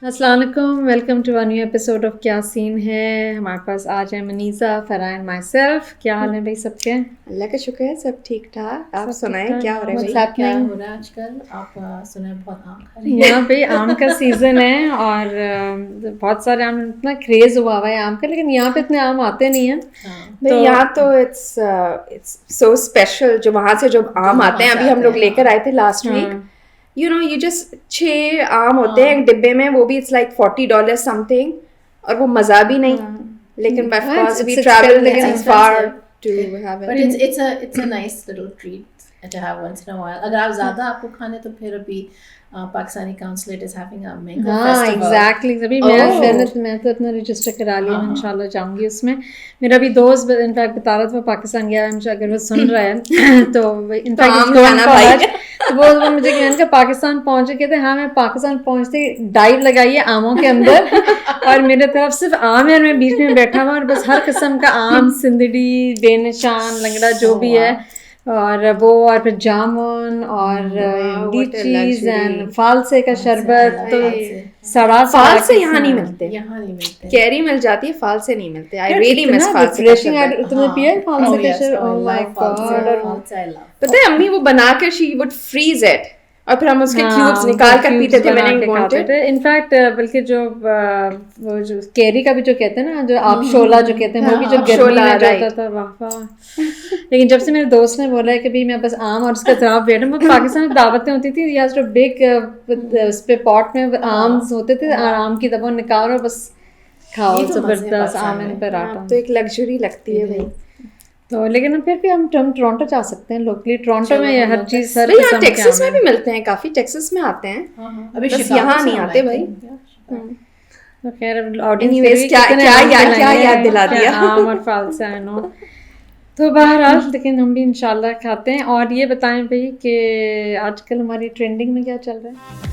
अस्सलाम वालेकुम, welcome to a new episode of क्या सीन है। हमारे पास आज है Maniza, Farhan and myself. क्या हाल है भाई सबके? अल्लाह का शुक्र है, सब ठीक ठाक। आप सब सुनाएं ठीक-ठाक? क्या हो रहा है What's भाई? क्या happening? हो रहा है आजकल? आप सुना है बहुत आम खा रही हैं। यहाँ पे आम का सीज़न है और बहुत सारे आम, इतना क्रेज़ हुआ हुआ है आम का, लेकिन यहाँ पे इतने आम आते नहीं हैं। हाँ, भाई तो यहाँ तो इट्स सो स्पेशल। जो वहाँ से जो आम वहाँ आते हैं, से अभी हम आते लोग हैं, लेकर हाँ। आए थे लास्ट वीक। हाँ, यू नो, यू जस्ट 6 आम होते हैं एक डिब्बे में, वो भी इट्स लाइक $40 समथिंग, और वो मज़ा भी नहीं। लेकिन ऑफ हाँ, कोर्स वी it's ट्रैवल लेकिन as expensive. far to have But it. it's a nice little treat to have once in a while. अगर आप ज़्यादा आपको खाने तो फिर अभी Pakistani consulate is having a mango हाँ festival. एग्जैक्टली तभी मैं तो अपना रजिस्टर करा लिया हूँ, इंशाल्लाह जाऊंगी उसमें। मेरा भी दोस्त इनफैक्ट बता रहा था वो पाकिस्तान गया है, अगर वो सुन रहा है तो आम खाना भाई। तो वो मुझे मैंने कहा पाकिस्तान पहुंचे, कहते हैं हाँ मैं पाकिस्तान पहुंचते डाइव लगाई है आमों के अंदर और मेरे तरफ सिर्फ आम है और मैं बीच में बैठा हुआ और बस हर किस्म का आम, सिंदड़ी, बेनिशान, लंगड़ा जो भी है, और वो और फिर जामुन और what a lychees luxury. And फालसे का शरबत। तो सड़ा फाल से यहाँ नहीं मिलते, यहाँ नहीं मिलते। कैरी मिल जाती है, फाल से नहीं मिलते। आई रियली मिस फाल से। रिफ्रेशिंग। तुमने पिया है फालसे Oh का yes, शरबत? oh, I oh my love false. God. और False I love. पता है अम्मी वो बनाकर शी वुड फ्रीज इट और फिर हम उसके हाँ, क्यूब्स निकाल कर cubes पीते थे। बना मैंने के खाते वांटेड। थे। इनफैक्ट बल्कि जो वो जो कैरी का भी जो कहते हैं ना, जो आप शोला जो कहते हैं, वो भी जो हाँ, गर्मी शोला, में जो right. होता था, वाह वाह। लेकिन जब से मेरे दोस्त ने बोला है कि भाई मैं बस आम और उसका जवाब बैठा, वो पाकिस्तान में दावतें होती थी, यहाँ जो बिग उस पे पॉट में आम्स होते थे और आम की दबा निकालो और बस खाओ ये तो मज़े जबरदस्त पाकिस्तान आम इन में। पर हाँ, आटा। तो एक लग्जरी लगती है भाई। तो लेकिन फिर भी हम टोरंटो जा सकते हैं लोकली। टोरंटो में हर चीज हर भाई यहाँ किस्म के टेक्सास आम में है। भी मिलते हैं, काफी टेक्सास में आते हैं। हाँ, हाँ। अभी बस शिकागो यहाँ से नहीं हम आते आए भाई। थे। तो खैर ऑडियंस Anyways, क्या याद दिला दिया। आम और फालसा है नो। तो बहरहाल लेकिन हम भी इंशाल्लाह खाते हैं। और ये बताएं भाई कि आजकल हमारी ट्रेंडिंग में क्या चल रहा है?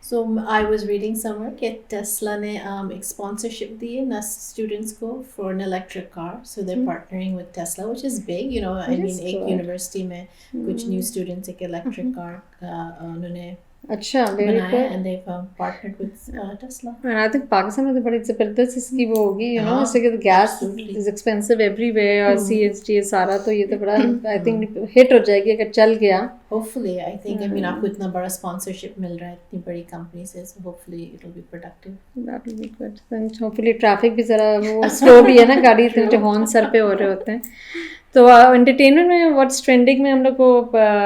So I was reading somewhere कि Tesla ने एक sponsorship दी है ना students को for an electric car. So they're partnering with Tesla, which is big. You know, I mean एक university में कुछ new students एक electric car उन्होंने अच्छा, वेरी बनाया good. and they've partnered with Tesla. And I think Pakistan में तो बड़ी जबरदस्त इसकी वो होगी, यू नो, हाँ, जैसे कि gas absolutely. Is expensive everywhere और सीएनजी सारा, तो ये तो बड़ा आई थिंक हिट हो जाएगी अगर चल गया। Hopefully, I think. I mean, आपको इतना बड़ा sponsorship मिल रहा है इतनी बड़ी company से, so hopefully it'll be productive. That will be good. Then hopefully traffic भी ज़रा वो स्लो भी है ना, गाड़ी इतने जो हॉर्न सर पे हो रहे होते हैं। तो एंटरटेनमेंट में व्हाट्स ट्रेंडिंग में हम लोग को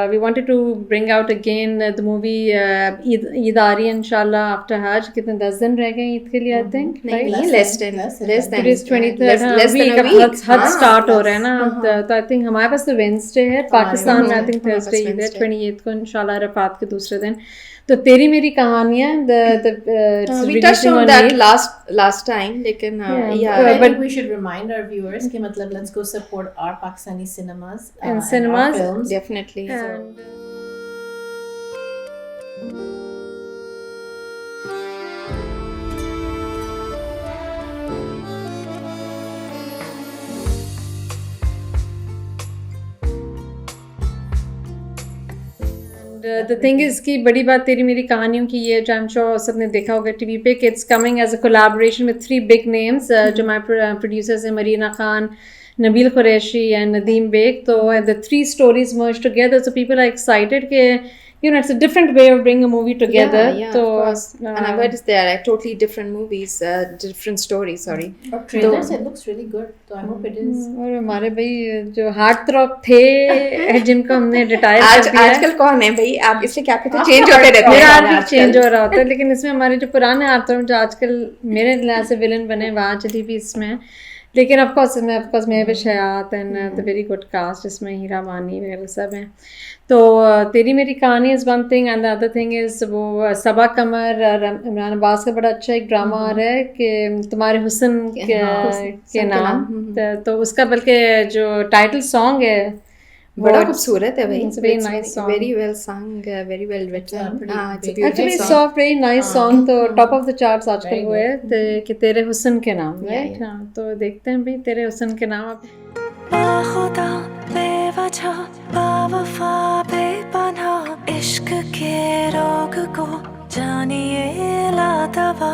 we wanted to bring out again the movie Eid आ रही है इंशाल्लाह आफ्टर हज। कितने 10 दिन रह गए ईद के लिए आई थिंक, नहीं, Less less than- than less than less than It is 23rd, less than a week week. हज हाँ, स्टार्ट हो रहा है ना। तो आई थिंक हमारे पास तो वेडनेसडे है, पाकिस्तान में आई थिंक हमारे पास थर्सडे ईद है, Wednesday। 28 को इंशाल्लाह अरफात के दूसरे दिन। तो तेरी मेरी कहानियाँ we touched on that last time, लेकिन I but- think we should remind our viewers कि मतलब let's go support our Pakistani cinemas And our cinemas, films. definitely. And, the thing is कि बड़ी बात तेरी मेरी कहानियों की ये, जो आई एम श्योर सबने देखा होगा टीवी पे, कि it's coming as a collaboration with 3 big names. जो हमारे प्रोड्यूसर्स हैं मरीना खान, नबील कुरैशी एंड नदीम बेग। तो the 3 stories merged together, so people are excited कि you know it's a different way of bringing a movie together. Yeah, तो of course. And I bet they are like totally different movies, different stories. Sorry. Or trailers, it looks really good. So I hope it is. और हमारे भाई जो heart थ्रॉप थे जिनको हमने retire आज कर दिया है। आजकल कौन है भाई? आप इसलिए क्या कहते हैं, चेंज होते रहते मेरा हैं आर्ट चेंज हो रहा होता है, लेकिन इसमें हमारे जो पुराने आर्टर जो आजकल मेरे लिहाज से विलन बने, वहाँ चली भी इसमें। लेकिन ऑफ कोर्स मैं भी शयात and the very good cast, जिसमें हीरा मानी वगैरह सब हैं। तो तेरी मेरी कहानी is one thing and the other thing is वो सबा कमर और इमरान अब्बास का बड़ा अच्छा एक ड्रामा आ रहा है कि तुम्हारे हुस्न के नाम। तो उसका बल्कि जो टाइटल सॉन्ग है बड़ा खूबसूरत है भाई। It's a very nice song. Very well sung, very well written. pretty हाँ, it's a big. beautiful Actually song. soft very nice song। तो टॉप ऑफ द चार्ट्स आजकल Very वो है कि तेरे हुस्न के नाम, Yeah, राइट? हाँ, तो देखते हैं भाई तेरे हुस्न के नाम। बाखुदा बेवजह बावफा के रोग को जानिए लादवा।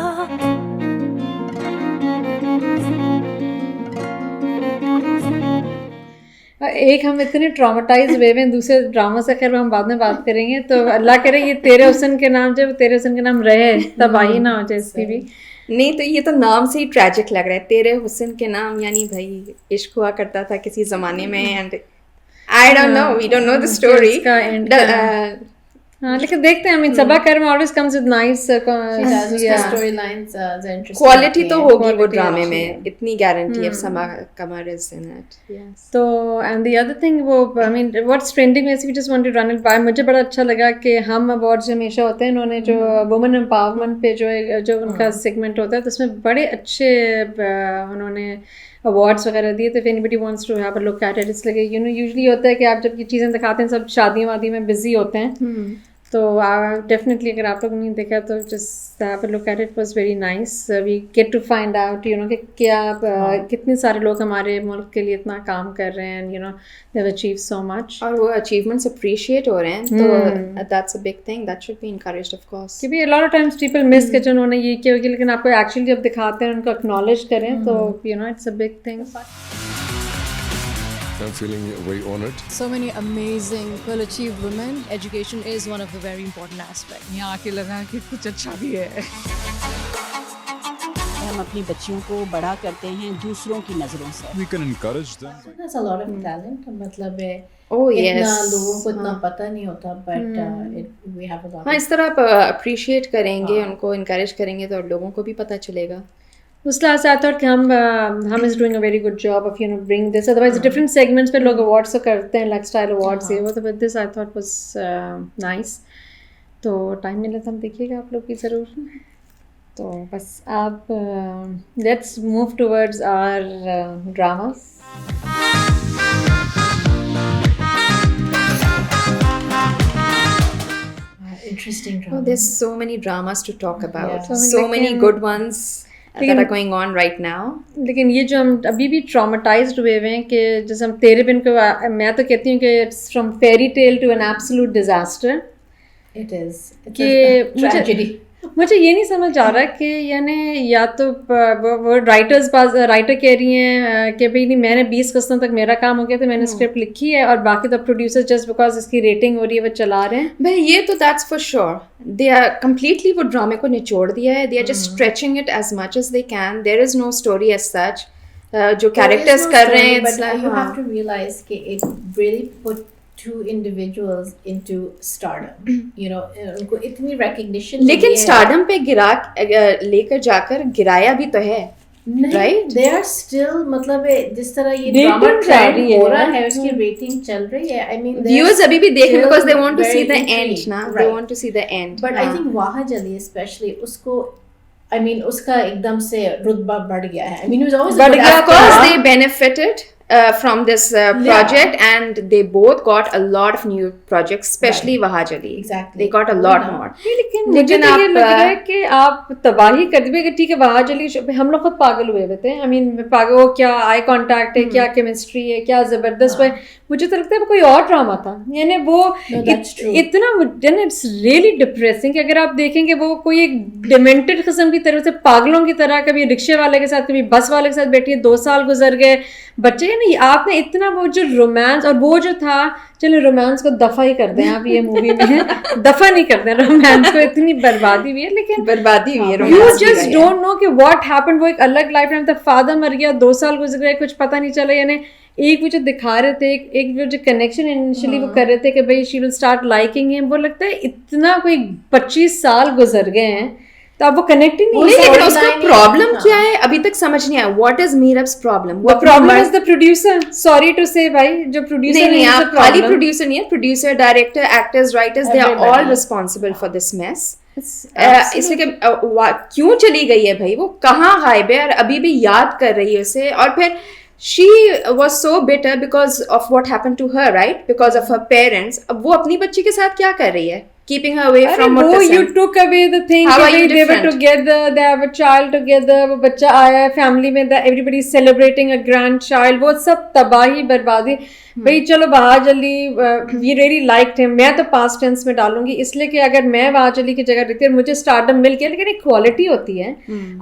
एक हम इतने ट्रॉमेटाइज हुए हैं दूसरे ड्रामा से, खैर हम बाद में बात करेंगे। तो अल्लाह करे ये तेरे हुस्न के नाम, जब तेरे हुस्न के नाम रहे तबाही ना हो जाए इसकी भी। नहीं तो ये तो नाम से ही ट्रैजिक लग रहा है, तेरे हुस्न के नाम, यानी भाई इश्क हुआ करता था किसी ज़माने में, and I don't know, we don't know the story. इसका end हाँ, लेकिन देखते हैं। I mean, सबा कर्म always comes with nice storylines are interesting. Quality तो होगी वो Quality ड्रामे अच्छी में, इतनी गारंटी है समा कमर इज इन इट। यस। तो एंड द अदर थिंग वो आई मीन व्हाट्स ट्रेंडिंग में we just want to run it by. मुझे बड़ा अच्छा लगा कि हम अवार्ड्स हमेशा होते हैं, इन्होंने जो वुमेन एम्पावरमेंट पे जो उनका सेगमेंट होता है तो उसमें बड़े अच्छे उन्होंने अवार्ड्स वगैरह दिए। तो if anybody wants to have a look at it, it's like you know usually होता है कि आप जब ये चीज़ें दिखाते हैं सब शादी वादी में बिजी होते हैं, तो डेफिनेटली अगर आप लोग नहीं देखा तो just have a look at it, was very nice. We get to find out you know कि क्या कितने सारे लोग हमारे मुल्क के लिए इतना काम कर रहे हैं, you know they have achieved so much, और वो अचीवमेंट्स अप्रिशिएट हो रहे हैं, तो that's a big thing, that should be encouraged of course. क्योंकि lot of times people miss कि उन्होंने ये किया होगी, लेकिन आपको एक्चुअली जब दिखाते हैं उनको एक्नॉलेज करें तो you know it's a big thing. I'm feeling very honored. So many amazing, well-achieved women. Education is one of the very important aspects. यहाँ आके लगा कि कुछ अच्छा भी है। हम अपनी बच्चियों को बड़ा करते हैं दूसरों की नज़रों से। We can encourage them. There's a lot of talent. मतलब है Oh इतना yes, लोगों को इतना पता नहीं होता, but we have a lot. हाँ, इस तरह आप अप्रिशिएट करेंगे, उनको इनकरेज करेंगे तो लोगों को भी पता चलेगा। उस लास्ट आई थॉट कि हम is doing a very good job of you know bring this. Otherwise different segments पे लोग अवार्ड्स तो करते हैं, लाइक स्टाइल अवार्ड्स ये वो, तो but this I thought was nice. तो टाइम मिले तो हम देखिएगा आप लोग की ज़रूर। तो बस आप let's move towards our dramas. Interesting Oh, drama. there's so many dramas to talk about. Yeah. So many good ones that are going on right now. लेकिन ये जो हम अभी भी ट्रॉमेटाइज्ड हुए हैं कि जैसे हम तेरे बिन को, मैं तो कहती हूँ कि it's from fairy tale to an absolute disaster. It is. It's कि a tragedy. मुझे ये नहीं समझ आ रहा कि यानी या तो वो राइटर कह रही हैं कि भाई नहीं मैंने 20 किस्तों तक मेरा काम हो गया तो मैंने स्क्रिप्ट लिखी है, और बाकी तो प्रोड्यूसर जस्ट बिकॉज इसकी रेटिंग हो रही है वो चला रहे हैं। भाई ये तो that's for sure, they are completely वो ड्रामे को निचोड़ दिया है, they are just stretching it as much as they can. There is no story as such. जो कैरेक्टर्स कर रहे हैं, but you have to realize कि it really put two individuals into stardom. You know, उनको इतनी recognition लेकिन stardom पे लेकर जाकर गिराया भी तो है, right? They are still मतलब जिस तरह ये Rating drama चल trend रही है हो रहा ना? है, उसकी rating चल रही है। I mean, Viewers अभी भी देख रहे हैं because they still want to see the very end intrigued, ना, right. they want to see the end. But I think Wahaj Ali especially उसको I mean उसका एकदम से रुतबा बढ़ गया है। I mean he was always a बढ़ good गया, actor. Of course they benefited from this project, and they both got a lot of new projects, especially Wahaj Ali. Exactly. They got a lot more. लेकिन मुझे तो ये लग रहा है कि आप तबाही कर देंगे कि ठीक है वहाज अली हम लोग खुद पागल हुए हुए थे। आई मीन पागल, वो क्या आई कांटेक्ट है, क्या केमिस्ट्री है, क्या जबरदस्त है। मुझे तो लगता है वो कोई और ड्रामा था, यानी वो इतना इट्स रियली डिप्रेसिंग कि अगर आप देखेंगे वो कोई एक डिमेंटेड किस्म की तरह से पागलों की तरह कभी रिक्शे वाले के साथ कभी बस वाले के साथ बैठी है, 2 साल गुजर गए बच्चे। यानी आपने इतना वो जो रोमांस, और वो जो था, चलो रोमांस को दफा ही कर दें आप ये मूवी में दफा नहीं करते रोमांस को, इतनी बर्बादी हुई है। लेकिन बर्बादी हुई है, यू जस्ट डोंट नो कि व्हाट हैपेंड। वो एक अलग लाइफ टाइम था, फादर मर गया, 2 साल गुजर गए, कुछ पता नहीं चला। यानी एक वो जो दिखा रहे थे, एक वो जो कनेक्शन इनिशियली वो कर रहे थे कि भाई she will start liking him, वो लगता है इतना कोई 25 साल गुजर गए हैं तो अब वो कनेक्ट ही नहीं है। लेकिन उसका प्रॉब्लम क्या है अभी तक समझ नहीं आया। What is Meerab's problem? The problem is the producer. Sorry to say, भाई, जो producer नहीं, है, आप खाली प्रोड्यूसर नहीं है, producer, director, actors, writers, they are all responsible for this mess. इसलिए कि क्यों चली गई है भाई, वो कहाँ गायब है और अभी भी याद कर रही है उसे। और फिर she was so bitter because of what happened to her, right? Because of her parents. अब वो अपनी बच्ची के साथ क्या कर रही है? Keeping her away from वो Muttasim. you took away the thing How कि are you they were different? together, they have a child together, वो बच्चा आया है फैमिली में, everybody is celebrating a grandchild, वो सब तबाही बर्बादी। भाई चलो Bahar Ali we really liked him, मैं तो पास्ट टेंस में डालूंगी इसलिए कि अगर मैं बहार अली की जगह रहती और मुझे स्टारडम मिल गया, लेकिन एक क्वालिटी होती है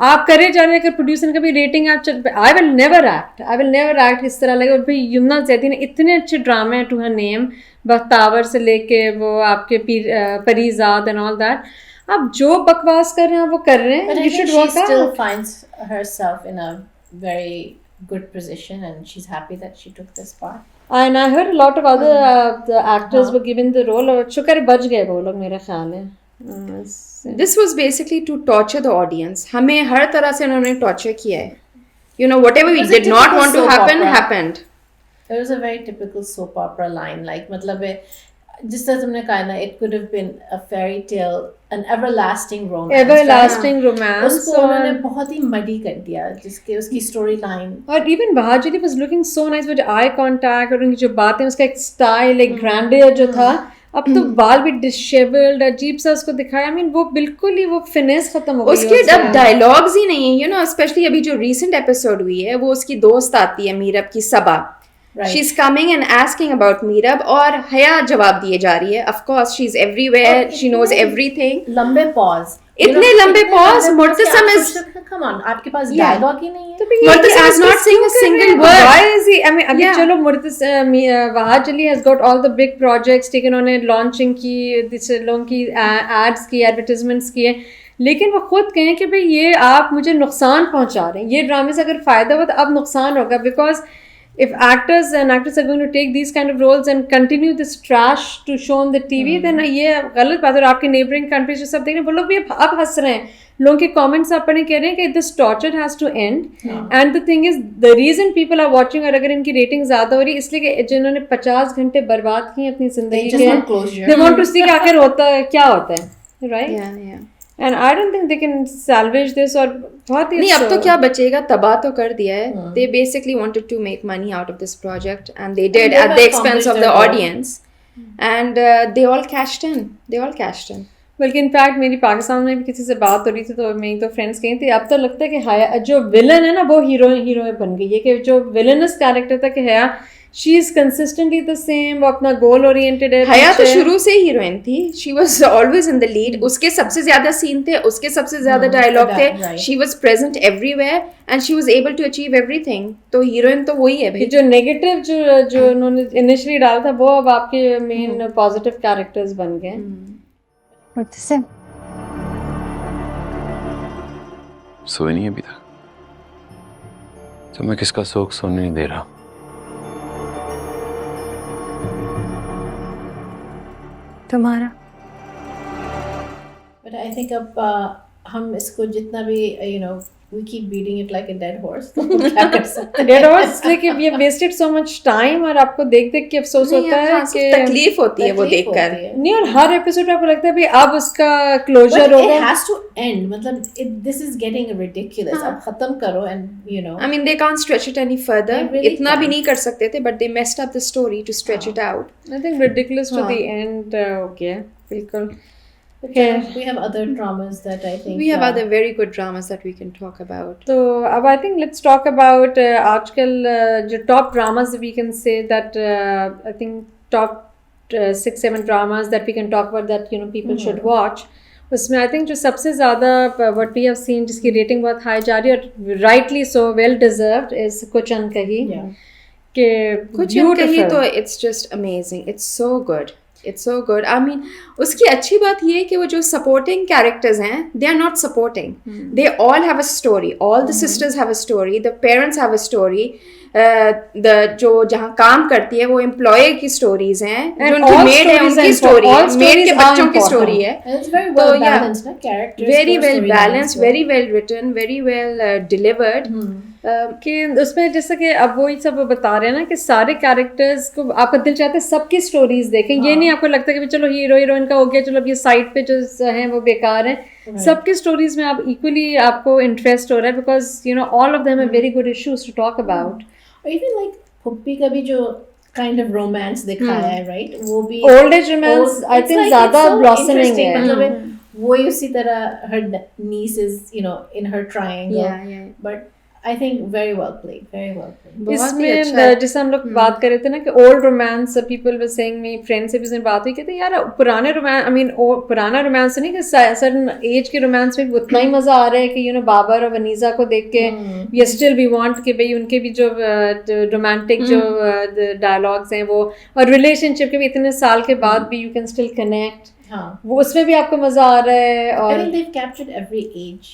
आप करे जा रहे हैं, अगर प्रोड्यूसर का भी रेटिंग आप आई विल नेवर एक्ट इस तरह लगे। भाई यमुना ज़ैदी ने इतने अच्छे ड्रामे हैं, टू हर नेम, बख्तावर से लेके वो आपके परीज़ाद एंड ऑल दैट, आप जो बकवास कर रहे हैं वो कर रहे हैं, But I you think should she work still out. finds herself in a very good position, and she's happy that she took this part. And I heard a lot of other the actors were given the role, और शुक्र बच गए वो लोग मेरे ख्याल है। This was basically to torture the audience. हमें हर तरह से उन्होंने torture किया है. You know, whatever we It was a did not typical want to soap happen, opera. happened. It was a very typical soap opera line, like मतलब जिस तरह तुमने कहा ना, it could have been a fairy tale, an everlasting romance. Everlasting romance. उसको उन्होंने बहुत ही muddy कर दिया, जिसके उसकी story line. और even बहाजली was looking so nice with eye contact और उनकी जो बातें, उसका एक स्टाइल, एक ग्रैंडियर जो था, अब तो बाल भी डिशेवल्ड अजीब सा उसको दिखाया। I mean वो बिल्कुल ही वो फिनेस खत्म हो गई उसके अब डायलॉग्स ही नहीं है, you know, especially अभी जो recent episode हुई है, वो उसकी दोस्त आती है मीरब की, सबा. She's coming and asking about Meerab और हया जवाब दिए जा रही है. Of course, she's everywhere. She knows everything. लंबे pause. इतने लंबे pause. मुर्तसम is. Come on, आपके पास dialogue ही नहीं है. Mu'tasim is not saying a single word. Why is he? I mean, अभी चलो Wahaj Ali has got all the big projects taken on it, launching की, लोगों की ads की, advertisements की है, लेकिन वो खुद कहें कि भाई ये आप मुझे नुकसान पहुंचा रहे हैं, ये ड्रामे से अगर फ़ायदा हो तो अब नुकसान होगा, because if actors and actresses are going to take these kind of roles and continue this trash to show on the TV, then ये गलत बात है। और आपके neighboring countries जो सब देख रहे हैं, वो लोग भी अब हंस रहे हैं, लोगों के comments आप पढ़े कह रहे हैं कि this torture has to end, and the thing is the reason people are watching, और अगर इनकी rating ज़्यादा हो रही है इसलिए कि जिन्होंने 50 घंटे बर्बाद किए अपनी ज़िंदगी के, they want to see कि आखिर होता है क्या होता है, right? Yeah. And I don't think they can salvage this, और बहुत ही नहीं, अब तो क्या बचेगा, तबाह तो कर दिया है. They basically wanted to make money out of this project, and they did at the expense of the audience, and they all cashed in. बल्कि इनफैक्ट मेरी पाकिस्तान में भी किसी से बात हो रही थी, तो मेरी तो फ्रेंड्स कही थी, अब तो लगता है कि हया जो विलन है ना वो हीरो बन गई है, कि जो विलनस कैरेक्टर था कि हया she is consistently the same, वो अपना गोल ओरिएंटेड है। हया तो शुरू से हीरोइन थी, she was always in the lead, उसके सबसे ज्यादा सीन थे, उसके सबसे ज्यादा डायलॉग थे, she was present everywhere and she was able to achieve everything. तो हीरोइन तो वही है भाई। जो नेगेटिव जो उन्होंने इनिशियली डाला था वो अब आपके मेन पॉजिटिव कैरेक्टर्स बन गए। मुर्तसिम सोए नहीं अभी तक, तो मैं किसका शौक सोने नहीं दे रहा। तुम्हारा। But I think अब हम इसको जितना भी we keep beating it like a dead horse, तो क्या कर सकते हैं? Dead horse, लेकिन we have wasted so much time, और आपको देख के अफसोस होता है कि तकलीफ होती है वो देखकर। नहीं, और हर एपिसोड में आपको लगता है भाई अब उसका क्लोजर होगा। It has to end, मतलब this is getting ridiculous, अब खत्म करो and I mean they can't stretch it any further, इतना भी नहीं कर सकते थे, but they messed up the story to stretch it out. I think ridiculous to the end, okay, बिल्कुल। Okay. We have other dramas that I think we have other very good dramas that we can talk about. So अब I think let's talk about आजकल जो top dramas we can say that I think top 6-7 dramas that we can talk about that people should watch. उसमें I think जो सबसे ज़्यादा what we have seen जिसकी rating बहुत high जा रही है और rightly so, well deserved, is कुछ अनकही। कि कुछ अनकही तो it's just amazing, it's so good. It's so good. I mean, उसकी अच्छी बात ये है कि वो जो supporting characters हैं, they are not supporting. They all have a story. All the sisters have a story. The parents have a story. The जो जहाँ काम करती है वो employer की stories हैं. जो उनकी maid है उनकी story है. Maid के बच्चों की story है. It's very well balanced, ना characters. Very well balanced, very well written, very well delivered. कि उसमें जैसे कि अब वही सब बता रहे हैं ना कि सारे कैरेक्टर्स को आपका दिल चाहता है सबकी स्टोरीज देखें। ये नहीं आपको लगता कि चलो हीरो हीरोइन का हो गया, चलो अब ये साइड पे जो हैं वो बेकार हैं। सबकी स्टोरीज में आप इक्वली आपको इंटरेस्ट हो रहा है, because all of them have very good issues to talk about. Even like Puppy का भी जो काइंड ऑफ रोमांस दिखाया है, राइट, वो भी old age romance I think ज्यादा ब्लॉसमिंग है। मतलब वो उसी तरह her niece is in her triangle, but I think very well played, very well played. बहुत ही अच्छा इसमें जैसे हम लोग बात कर रहे थे ना कि old romance, people were saying, मेरी फ्रेंड से भी उसने बात हुई, कहते यार पुराने रोमांस, आई मीन पुराना रोमांस नहीं कि सर्टन एज के रोमांस में उतना ही मजा आ रहा है कि यू नो बाबर और वनीजा को देख के वी स्टिल वी वांट कि भाई उनके भी जो रोमांटिक जो डायलॉग्स हैं वो, और रिलेशनशिप के भी इतने साल के बाद भी यू कैन स्टिल कनेक्ट, वो उसमें भी आपको मजा आ रहा है। और I think they've captured every age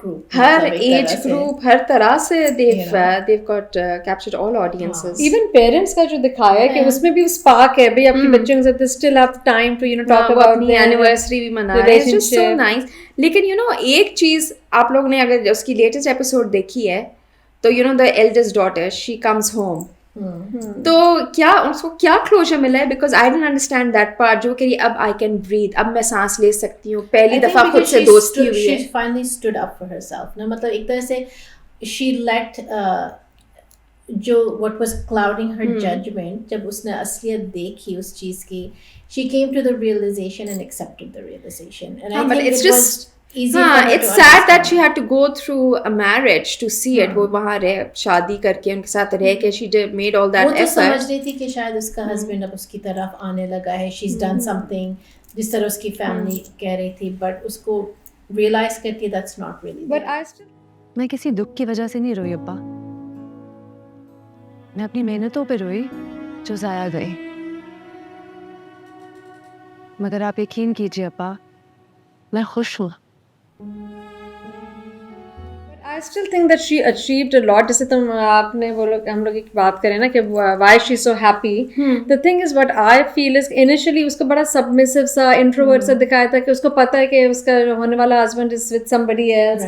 group. हर मतलब एक एज तरह से। ग्रुप, हर तरह से they've got captured all audiences. Even parents का जो दिखाया है कि उसमें भी स्पार्क है भाई, आपके बच्चों के साथ still have time to you know talk वो अबाउट अपनी एनिवर्सरी भी मना रहे हैं, it's just so nice. लेकिन यू नो एक चीज आप लोग ने अगर उसकी लेटेस्ट एपिसोड देखी है तो you know the eldest daughter she comes home, तो क्या उसको क्या क्लोजर मिला है? Because I don't understand that part, जो कि अब आई कैन ब्रीथ, अब मैं सांस ले सकती हूँ, पहली दफा खुद से दोस्ती हुई है। She finally stood up for herself. ना मतलब एक तरह से she let जो what was clouding her judgment, जब उसने असलियत देखी उस चीज की, she came to the realization and accepted the realization. And I but think it's it just was easy for her it's to sad that understand. she had to go through a marriage to see it. वो वहाँ रह शादी करके उनके साथ रह के she made all that वो तो effort. समझ रही थी कि शायद उसका हस्बैंड अब उसकी तरफ आने लगा है, she's done something जिस तरह उसकी फैमिली कह रही थी, बट उसको रियलाइज करती that's not really but there. I still मैं किसी दुख की वजह से नहीं रोई अब्बा, मैं अपनी मेहनतों पे रोई जो जाया गई। मगर आप यकीन कीजिए अब्बा, मैं खुश हूँ। I still think that she achieved a lot. जैसे तुम आपने वो लोग हम लोग एक बात करें ना कि why she's so happy. The thing is what I feel is initially उसको बड़ा submissive सा introvert सा दिखाया था कि उसको पता है कि उसका होने वाला husband is with somebody else,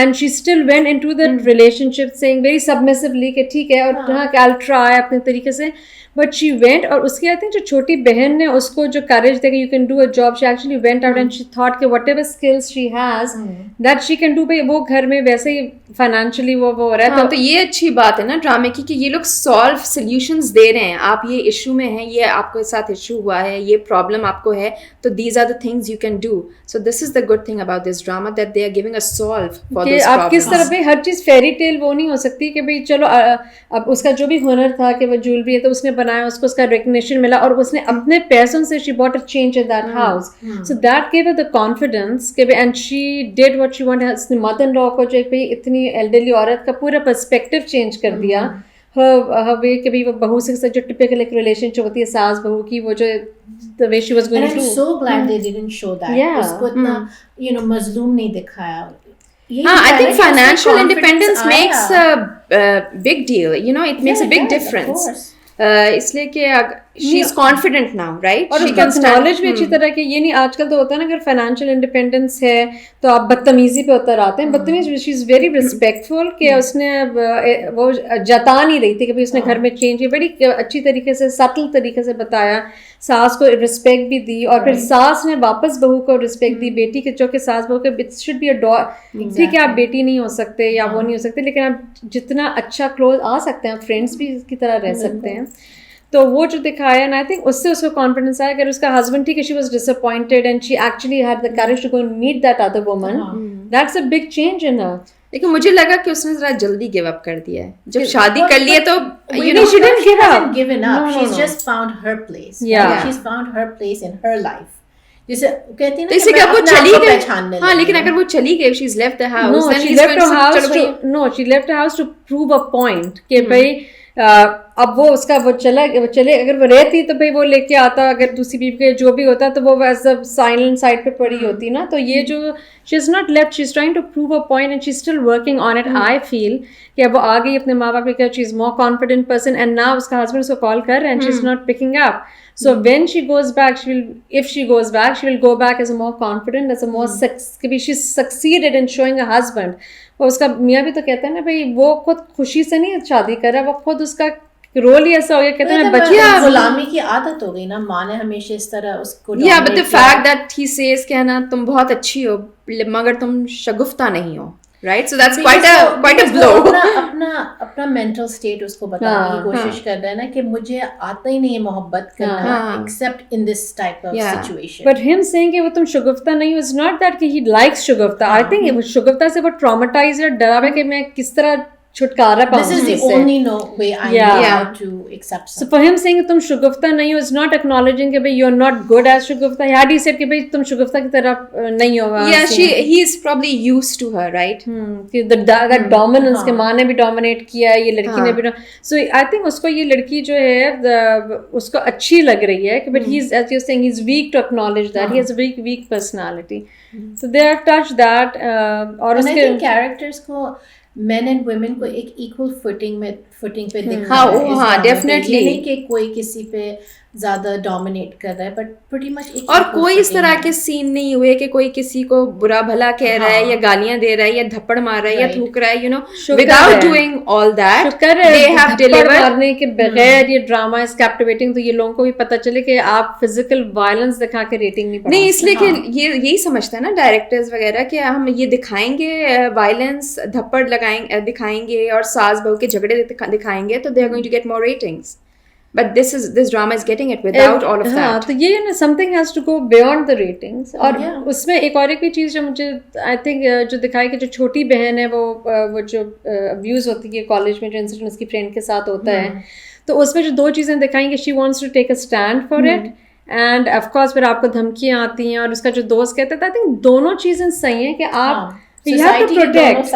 and she still went into the relationship saying very submissively कि ठीक है और हाँ I'll try अपने तरीके से, but she went, और उसकी आई थिंक जो छोटी बहन ने उसको जो courage देगा you can do a job, she actually went out and she thought कि whatever skills she has that she can do, भाई वो घर में वैसे ही फाइनेंशियली वो हो रहा है। हाँ, तो ये अच्छी बात है ना ड्रामे की कि ये लोग सॉल्व सॉल्यूशंस दे रहे हैं। आप ये इशू में हैं, ये आपके साथ इशू हुआ है, ये प्रॉब्लम आपको है, तो these are the things you can do. So this is the good thing about this drama that they are giving a solve for this आप किस तरह पे हर चीज फेरी टेल वो नहीं हो सकती कि भाई चलो अब उसका जो भी हुनर था कि वो ज्वेलरी है तो उसने बनाया, उसको उसका रिकग्निशन मिला और उसने अपने पैसों से she bought a change in that house, so that give her the confidence कि भाई and she did what she wanted. उसने मदर इन लॉ को जो भाई इतनी एल्डरली औरत का पूरा पर्सपेक्टिव चेंज कर दिया, हर वे कि भाई वो बहू से जो टिपिकल एक रिलेशनशिप होती है सास बहू की, वो जो the way she was going and to I'm so glad they didn't show that. Yeah. उसको इतना you know मजलूम नहीं दिखाया। हाँ, I think financial independence makes a big deal. You know, it makes a big difference. इसलिए कि she is confident now, right? और उसका नॉलेज भी अच्छी तरह की, ये नहीं आजकल तो होता है ना अगर फाइनेंशियल इंडिपेंडेंस है तो आप बदतमीजी पे उतर आते हैं। बदतमीज शी इज़ वेरी रिस्पेक्टफुल कि उसने वो जता नहीं रही थी कि भाई उसने घर में चेंज किया, बड़ी अच्छी तरीके से सटल तरीके से बताया, सास को रिस्पेक्ट भी दी और फिर सास ने वापस बहू को रिस्पेक्ट दी। बेटी के जो कि सास बहू के it should be a daughter, ठीक है आप बेटी नहीं हो सकते या वो नहीं हो सकते, लेकिन आप जितना अच्छा क्लोज आ सकते हैं, आप फ्रेंड्स भी की तरह रह सकते हैं। तो वो जो दिखाया ना आई थिंक उससे उसको कॉन्फिडेंस आया। अगर उसका हस्बैंड ठीक है she was disappointed and she actually had the courage to go and meet that other woman, that's a big change in her. लेकिन मुझे लगा कि उसने जरा जल्दी गिव अप कर दिया है। जब शादी कर ली है तो you know she didn't give up. Given up. She's just found her place. Yeah. She's found her place in her life. जैसे कहती है ना जैसे कि कि मैं वो अपने चली आप को गई, पहचानने हाँ, लगी लेकिन हूँ। अगर वो चली गई, she's left the house, No, then she he's left going her to house चलो to no, she left her house to prove a point कि भाई अब वो उसका वो चले अगर वो रहती तो भाई वो लेके आता, अगर दूसरी बीवी के जो भी होता तो वो वैसे साइलेंट साइड पे पड़ी होती ना। तो ये जो she is not left, she is trying to prove a point and she is still working on it. I feel कि अब वो आ गई अपने माँ बाप के, she is more confident person and now उसका हस्बैंड उसको कॉल कर रहे हैं and she is not picking up. So when she goes back, if she goes back, she will go back as a more confident, as a more she's succeeded in showing a husband. और उसका मियाँ भी तो कहता है ना भाई वो खुद खुशी से नहीं शादी कर रहा, वो खुद उसका रोल ही ऐसा हो गया, कहते हैं बच्चियाँ गुलामी की आदत हो गई ना, माँ ने हमेशा इस तरह उसको Yeah, but the fact that he says कि है ना तुम बहुत अच्छी हो मगर तुम शगुफ्ता नहीं हो, right? So that's Because quite a because blow. वो अपना mental state उसको बताने की कोशिश कर रहा है ना कि मुझे आता ही नहीं है मोहब्बत करना except in this type of situation. But him saying कि वो तुम शुगुफ्ता नहीं हो, it's not that कि he likes Shagufta. I think वो शुगुफ्ता से वो traumatized है, डरा है कि मैं किस तरह छुटकारा पाऊँ. This is the only way I know how to accept So something. for him saying कि तुम शुगुफ्ता नहीं हो is not acknowledging कि भाई you're not good as Shagufta. Had he said कि भाई तुम शुगुफ्ता की तरह नहीं हो. Yeah, he's probably used to her, right? कि that dominance के माँ ने भी dominate किया है, ये लड़की ने भी. So I think उसको ये लड़की जो है उसको अच्छी लग रही है कि but he's, as you're saying, he's weak to acknowledge that. He has a weak personality. So they have touched that. और And I उसके think characters को men and women को एक equal footing पे दिखा हाँ, है इस ड्रामे पे. definitely. ये नहीं कि कोई किसी पे ज़्यादा dominate कर रहा है, but pretty much एक और equal कोई इस footing तरह है. के सीन नहीं हुए कि कोई किसी को बुरा भला कह रहा है या गालियां दे रहा है या थप्पड़ मार रहा है या Right. थूक रहा है, you know, शुक्र without है. doing all that, शुक्र है they have थप्पड़ delivered. मारने के बगैर ये ड्रामा इज कैप्टिवेटिंग, तो ये लोगों को भी पता चले कि आप फिजिकल वायलेंस दिखा के रेटिंग नहीं बढ़ा नहीं, इसलिए कि ये यही समझते हैं ना डायरेक्टर्स वगैरह कि हम ये दिखाएंगे वायलेंस, धप्पड़ दिखाएंगे और सास बहू के झगड़े दिखाएंगे तो they are going to get more ratings. But this drama is getting it without all of हाँ, that. तो ये ना something has to go beyond the ratings. और उसमें एक और एक चीज़ जो मुझे I think जो दिखाई कि जो छोटी बहन है वो जो abuse होती है कॉलेज में, जो इंसिडेंट उसकी फ्रेंड के साथ होता है, तो उसमें जो दो चीज़ें दिखाई कि she wants to take a stand for it and of course फिर आपको धमकियाँ आती हैं और उसका जो दोस्त कहता है, I think दोनों चीज़ें सही हैं कि आप you have to protect.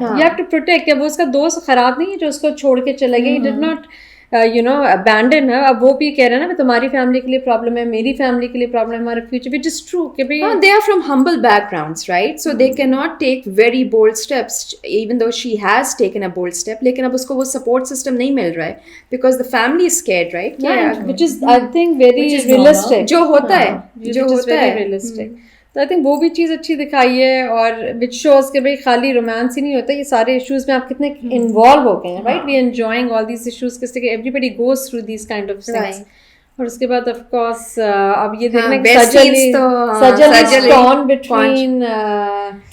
You have to protect. क्या वो उसका दोस्त खराब नहीं है जो उसको छोड़ के चले गए. He did not abandon her. अब वो भी कह रहे हैं ना तुम्हारी फैमिली के लिए प्रॉब्लम है, मेरी फैमिली के लिए प्रॉब्लम है, हमारे फ्यूचर, which is true कि भाई they are from humble backgrounds, right? So they cannot take very bold steps, even though she has taken a bold step. लेकिन अब उसको वो support system नहीं मिल रहा है because the family is scared, right? which is I think very realistic. जो होता है, जो होता है realistic. तो आई थिंक वो भी चीज़ अच्छी दिखाई है. और विच शोज के भाई खाली रोमांस ही नहीं होता, ये सारे इश्यूज में आप कितने इन्वॉल्व हो गए हैं, right? We enjoying all these issues, किस तरह everybody goes through these kind of things. और उसके बाद ऑफ कोर्स अब ये देखना कि Sajal torn between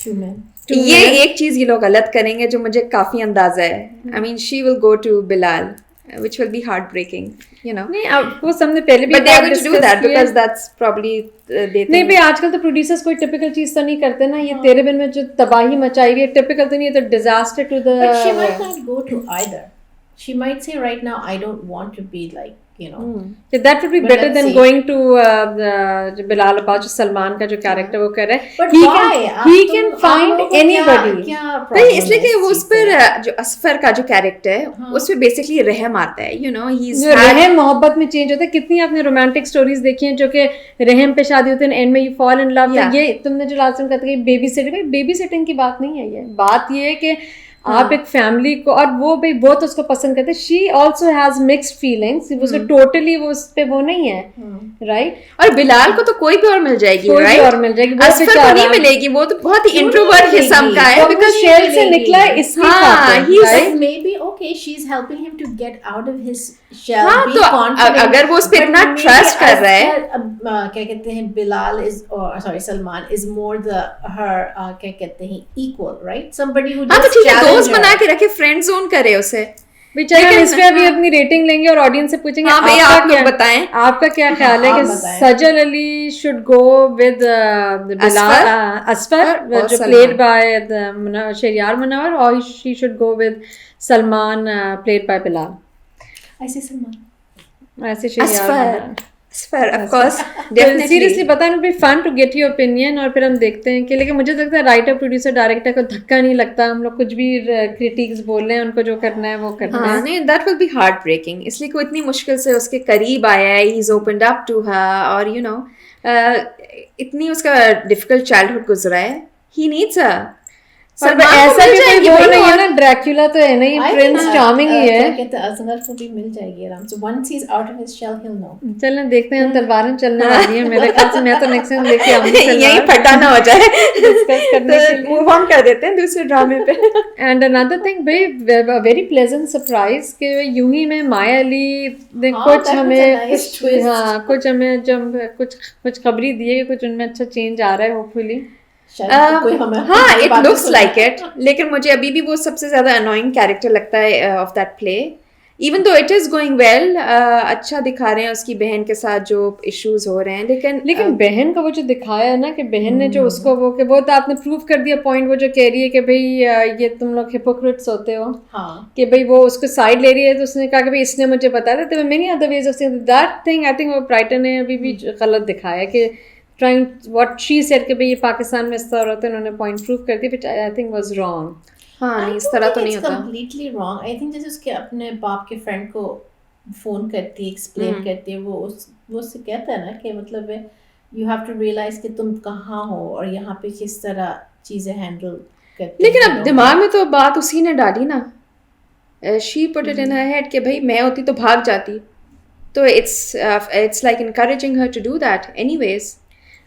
Two men. ये एक चीज ये लोग गलत करेंगे जो मुझे काफी अंदाजा है. I mean she will go to Bilal, which will be heartbreaking, you know. नहीं, अब वो हमने पहले भी But they are going to do that because that's probably they नहीं भाई आजकल तो प्रोड्यूसर्स कोई टिपिकल चीज तो नहीं करते ना. ये तेरे बिन में जो तबाही मचाई हुई है टिपिकल तो नहीं है, तो disaster to the. But she might not go to either. She might say right now I don't want to be like, you know. That would be But better let's than see. going to जो बिलाल अब्बास, जो सलमान का जो character वो कर रहा है. But He why? he can find anybody. नहीं, इसलिए कि वो उस पर जो असफर का जो कैरेक्टर है उस पर बेसिकली रहम आता है, you know. He's जो रहम मोहब्बत में चेंज होता है. कितनी आपने रोमांटिक स्टोरीज देखी हैं जो कि रहम पे शादी होती है, एंड में यू फॉल इन लव. ये तुमने जो लास्ट में कहते हैं बेबी सिटिंग, बेबी सिटिंग की बात नहीं है. ये बात ये है कि आप एक फैमिली को, और वो भाई बहुत उसको पसंद करते हैं. She also has mixed feelings, उसको टोटली वो उस पे वो नहीं है, राइट? और बिलाल को तो कोई भी और मिल जाएगी, कोई भी राइट? और मिल जाएगी. असफर को नहीं मिलेगी, वो तो बहुत ही इंट्रोवर्ट किस्म का है बिकॉज़ शेल से निकला है इसके हाँ, But maybe okay, she's helping him to get out of his shell. हाँ, be तो confident. अगर वो उस पे But इतना maybe ट्रस्ट कर रहा है, क्या कहते हैं, Bilal is or sorry Salman is more the her क्या कहते हैं equal, right? Somebody who हाँ, तो just ठीक है, challenge दोस्त बना her. के रखे, फ्रेंड जोन करे उसे. बेचारे इस पे अभी अपनी रेटिंग लेंगे और ऑडियंस से पूछेंगे हाँ भाई, आप लोग बताएं आपका क्या ख्याल है कि Sajal Ali should go with Bilal Asfar जो प्लेड बाय शहरियार मुनव्वर, और she should go with Salman played by Bilal. ऐसे सलमान, ऐसे Shehryar of course, definitely. Seriously पता नहीं, be fun to get your opinion. और फिर हम देखते हैं कि, लेकिन मुझे लगता है राइटर प्रोड्यूसर डायरेक्टर को धक्का नहीं लगता. हम लोग कुछ भी क्रिटिक्स बोल रहे हैं, उनको जो करना है वो करना है. नहीं, that will be heartbreaking. इसलिए कोई इतनी मुश्किल से उसके करीब आया है, he's opened up to her, और you know इतनी उसका डिफिकल्ट चाइल्डहुड गुजरा है. He needs her. और ऐसा भी कोई वो नहीं है ना, ड्रैकुला तो है नहीं, प्रिंस चार्मिंग ही है. क्या कहते हैं, असगर को भी मिल जाएगी आराम से. Once he's out of his shell, he'll know. चलना देखते हैं, तलवारें चलने वाली है मेरे ख्याल से. मैं तो नेक्स्ट टाइम लेके आऊंगी यही फटाना हो जाए, डिस्कस करने के लिए. मूव ऑन कर देते हैं दूसरे ड्रामे पे. एंड अनदर थिंग भाई, वेरी प्लेजेंट सरप्राइज कि यूं ही में माया अली ने कुछ हमें कुछ हमें जब कुछ खबरी दी है कि कुछ उनमें अच्छा चेंज आ रहा है होपफुली. शायद कोई हमें हाँ, इट लुक्स लाइक इट, लेकिन मुझे अभी भी वो सबसे ज्यादा अनोइंग कैरेक्टर लगता है of that play, even though it is going well. अच्छा दिखा रहे हैं उसकी बहन के साथ जो इश्यूज हो रहे हैं, लेकिन बहन का वो जो दिखाया है ना कि बहन ने जो उसको वो तो आपने प्रूव कर दिया पॉइंट, वो जो कह रही है कि भाई ये तुम लोग हिपोक्रिट्स होते हो, हाँ कि भाई वो उसको साइड ले रही है, तो उसने कहा कि भाई इसने मुझे बताया था, many other ways of saying that thing. I think वो ब्राइटन ने अभी भी गलत दिखाया कि ट्राइंग व्हाट शी सेड कि भाई ये पाकिस्तान में इस तरह होता है, उन्होंने पॉइंट प्रूव कर दिया, which I think was wrong. हाँ नहीं, इस तरह तो नहीं होता। Completely wrong. आई थिंक जैसे उसके अपने बाप के फ्रेंड को फोन करती है, एक्सप्लेन करती है, वो उससे कहता है ना कि मतलब यू हैव टू रियलाइज कि तुम कहाँ हो और यहाँ पे किस तरह चीजें हैंडल करते। लेकिन अब दिमाग में तो बात उसी ने डाली ना, she put it in her head कि भाई मैं होती तो भाग जाती, तो it's like encouraging her to do that anyways.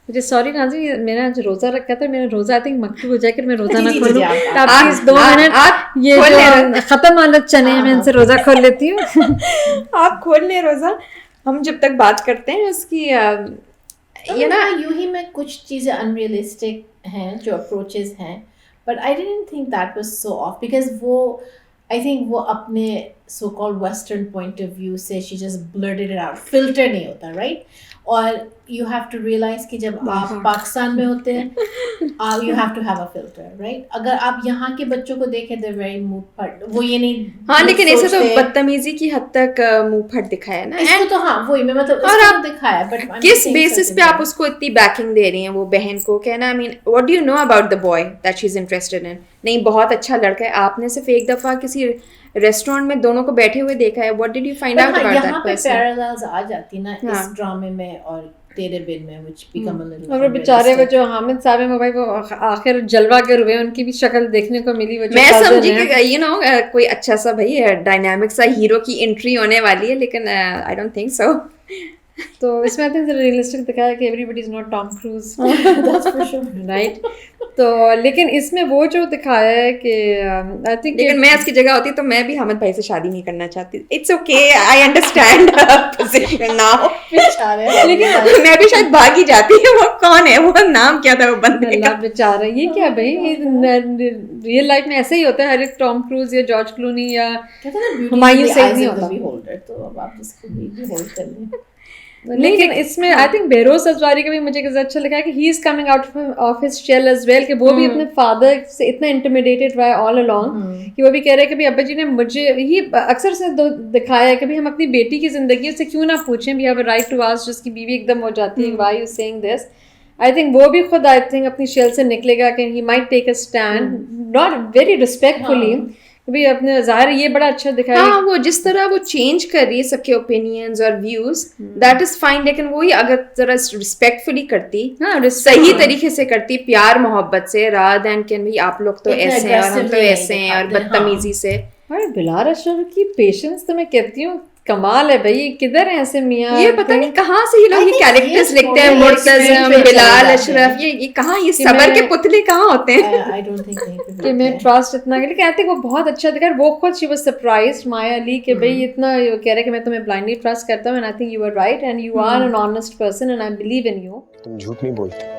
मुझे सॉरी नाज़रीन, मैंने आज रोज़ा रखा था, मेरा रोज़ा आई थिंक मकतूब हो जाए कि मैं रोज़ा ना जी, खोलूं। आप- आप प्लीज़ 2 मिनट ये जो ख़त्म हालत चने हैं, मैं इनसे रोज़ा खोल लेती हूँ। आप खोल ले रोज़ा, हम जब तक बात करते हैं उसकी ये ना यूं ही में कुछ चीज़ें अनरियलिस्टिक हैं जो अप्रोचेस हैं, but I didn't think that was so off because वो आई थिंक वो अपने so called western point of view से she just blurted it out, filter नहीं होता राइट। और यू हैव टू रियलाइज कि जब आप पाकिस्तान में होते हैं you have to have a filter right. अगर आप यहाँ के बच्चों को देखें दे वेरी मुंह फट, वो ये नहीं हाँ, लेकिन ऐसे तो बदतमीजी की हद तक मुंह फट दिखाया ना, इसको तो हाँ वही मैं मतलब और आप दिखाया, बट किस बेसिस पे आप उसको इतनी बैकिंग दे रही हैं वो बहन को, कहना I mean what do you know about the boy that she is interested in. नहीं बहुत अच्छा लड़का है, आपने सिर्फ एक दफा किसी रेस्टोरेंट में दोनों को बैठे हुए देखा है, what did you find out about that person. Parallels आ जाती ना इस ड्रामे में और तेरे बिन में, which become a little और वो बेचारे वो जो हामिद साहब हैं, वो भाई वो आखिर जलवा कर हुए, उनकी भी शक्ल देखने को मिली। वो मैं समझी कि यू नो कोई अच्छा सा भाई डायनामिक सा हीरो की एंट्री होने वाली है, लेकिन आई डोंट थिंक सो। तो इसमें आई थिंक रियलिस्टिक दिखाया कि everybody is not Tom cruise, that's for sure right. तो लेकिन इसमें वो जो दिखाया है कि आई थिंक, लेकिन मैं उसकी जगह होती तो मैं भी हामिद भाई से शादी नहीं करना चाहती। It's okay, I understand position now, लेकिन मैं भी शायद भाग ही जाती है। वो कौन है, वो नाम क्या था वो बंदे का, बेचारा ये क्या भाई, रियल लाइफ में ऐसे ही होता है, हर एक टॉम क्रूज या जॉर्ज क्लूनी या हुमायूं से नहीं होता। तो अब आप जिसको भी होल्ड कर लें। लेकिन इसमें आई थिंक बेरोज अजवारी का भी मुझे अच्छा लगा कि he is coming out of his shell as well, कि वो भी अपने फादर से इतना इंटिमिडेटेड रहा है ऑल अलोंग, कि वो भी कह रहे हैं कि भाई अब्बा जी ने मुझे ही अक्सर से दिखाया है कि भाई हम अपनी बेटी की जिंदगी से क्यों ना पूछें, we have a right to ask, जिसकी बीवी एकदम हो जाती है why you saying this. I think वो भी खुद आई थिंक अपनी शेल से निकलेगा कि he might take a stand not very respectfully, भी अपने ज़ाहिर ये बड़ा अच्छा दिखाया। हाँ, वो जिस तरह वो चेंज कर रही है सबके ओपिनियंस और व्यूज, दैट इज फाइन, लेकिन वही अगर जरा रिस्पेक्टफुली करती, सही तरीके से करती, प्यार मोहब्बत से, रादर देन कि भाई आप लोग तो ऐसे हैं और हम तो ऐसे हैं और बदतमीजी से। अरे बिलाल अशरफ की पेशेंस तो मैं कहती हूँ कमाल है भाई, किधर है ऐसे मियाँ, ये पता नहीं कहाँ से ये लोग ये कैरेक्टर्स लिखते हैं, मुर्तज़म, बिलाल अशरफ, ये कहाँ, ये सबर के पुतले कहाँ होते हैं। आई डोंट थिंक कि मैं ट्रस्ट इतना, लेकिन आई थिंक वो बहुत अच्छा दिखा। वो खुद शी वाज सरप्राइज्ड माया अली कि भाई इतना कह रहे कि मैं तुम्हें ब्लाइंडली ट्रस्ट करता हूँ, and I think you are right and you are an honest person and I believe in you. तुम झूठ नहीं बोलते,